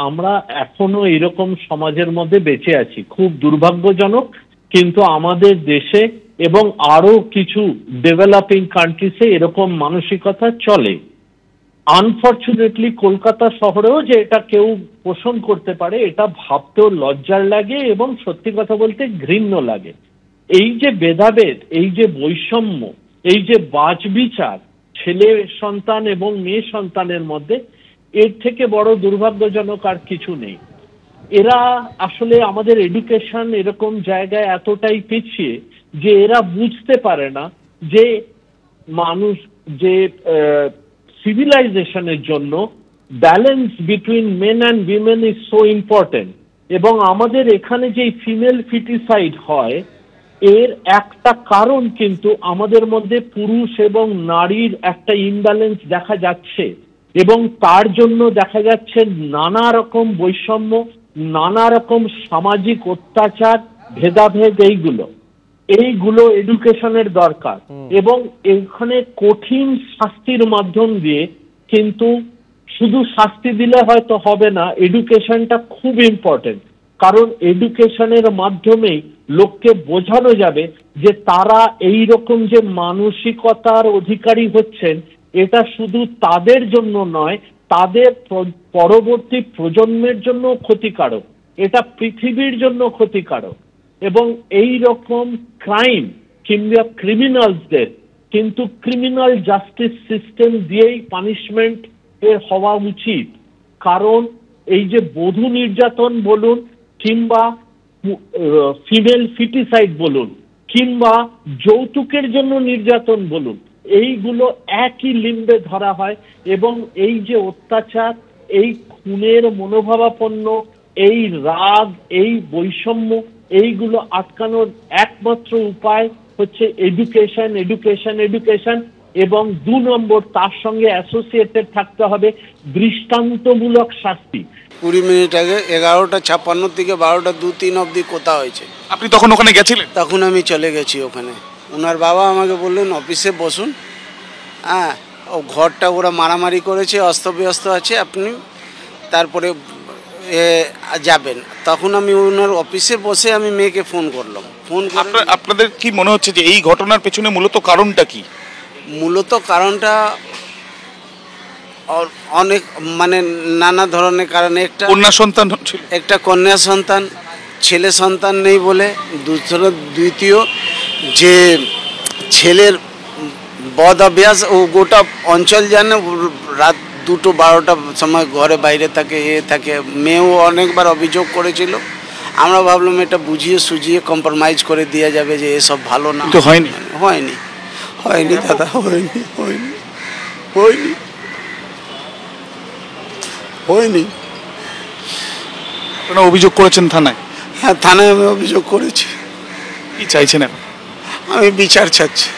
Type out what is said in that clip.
আমরা এখনো এরকম সমাজের মধ্যে বেঁচে আছি, খুব দুর্ভাগ্যজনক। কিন্তু আমাদের দেশে এবং আরো কিছু ডেভেলপিং কান্ট্রিজে এরকম মানসিকতা চলে। আনফর্চুনেটলি কলকাতা শহরেও যে এটা কেউ পোষণ করতে পারে, এটা ভাবতেও লজ্জার লাগে এবং সত্যি কথা বলতে ঘৃণ্য লাগে। এই যে ভেদাভেদ, এই যে বৈষম্য, এই যে বাছবিচার ছেলে সন্তান এবং মেয়ে সন্তানের মধ্যে, এর থেকে বড় দুর্ভাগ্যজনক আর কিছু নেই। এরা আসলে আমাদের এডুকেশন এরকম জায়গায় এতটাই পিছিয়ে যে এরা বুঝতে পারে না যে মানুষ যে সিভিলাইজেশনের জন্য balance between men and women is so important. এবং আমাদের এখানে যে ফিমেল ফিটিসাইড হয়, এর একটা কারণ কিন্তু আমাদের মধ্যে পুরুষ এবং নারীর একটা ইমব্যালেন্স দেখা যাচ্ছে, এবং তার জন্য দেখা যাচ্ছে নানা রকম বৈষম্য, নানা রকম সামাজিক অত্যাচার, ভেদাভেদ। এইগুলো এডুকেশনের দরকার, এবং এখানে কঠিন শাস্তির মাধ্যম দিয়ে, কিন্তু শুধু শাস্তি দিলে হয়তো হবে না, এডুকেশনটা খুব ইম্পর্টেন্ট। কারণ এডুকেশনের মাধ্যমেই লোককে বোঝানো যাবে যে তারা এই রকম যে মানসিকতার অধিকারী হচ্ছেন, এটা শুধু তাদের জন্য নয়, তাদের পরবর্তী প্রজন্মের জন্য ক্ষতিকারক, এটা পৃথিবীর জন্য ক্ষতিকারক। এবং এই রকম ক্রাইম কিংবা ক্রিমিনালসদের কিন্তু ক্রিমিনাল জাস্টিস সিস্টেম দিয়েই পানিশমেন্ট এর হওয়া উচিত। কারণ এই যে বধূ নির্যাতন বলুন, কিংবা ফিমেল ফিটিসাইড বলুন, কিংবা যৌতুকের জন্য নির্যাতন বলুন, এইগুলো একই লিম্বে ধরা হয়। এবং এই যে অত্যাচার, এই খুনের মনোভাবাপন্ন এই রাগ, এই বৈষম্য, এইগুলো আটকানোর একমাত্র উপায় হচ্ছে এডুকেশন, এডুকেশন, এডুকেশন। এবং 2 নম্বর, তার সঙ্গে অ্যাসোসিয়েটেড থাকতে হবে দৃষ্টান্তমূলক শাস্তি। 20 মিনিট আগে 11:56 থেকে 12:02-3 অবধি কথা হয়েছে। আপনি তখন ওখানে গেছিলেন? তখন আমি চলে গেছি ওখানে। ওনার বাবা আমাকে বললেন অফিসে বসুন, হ্যাঁ ও ঘরটা ওরা মারামারি করেছে, অস্তব্যস্ত আছে, আপনি তারপরে যাবেন। তখন আমি ওনার অফিসে বসে আমি মেয়েকে ফোন করলাম। আপনাদের কি মনে হচ্ছে যে এই ঘটনার পেছনে মূলত কারণটা কি? মূলত কারণটা অনেক মানে নানা ধরনের কারণে। কন্যা সন্তান ছিল, একটা কন্যা সন্তান, ছেলে সন্তান নেই বলে। দ্বিতীয় যে ছেলের বদ অভ্যাস, ও গোটা অঞ্চল জানে, রাত 2-12টার সময় ঘরে বাইরে থাকে, থাকে। মেয়েও অনেকবার অভিযোগ করেছিল। আমরা ভাবলাম এটা বুঝিয়ে সুঝিয়ে কম্প্রোমাইজ করে দেওয়া যাবে, যে এসব ভালো না। তো হয়নি, হয়নি, হয়নি দাদা, হয়নি, হয়নি, হয়নি, হয়নি। আপনারা অভিযোগ করেছেন থানায়? হ্যাঁ, থানায় আমি অভিযোগ করেছি। কি চাইছেন? আমি বিচার চাচ্ছি।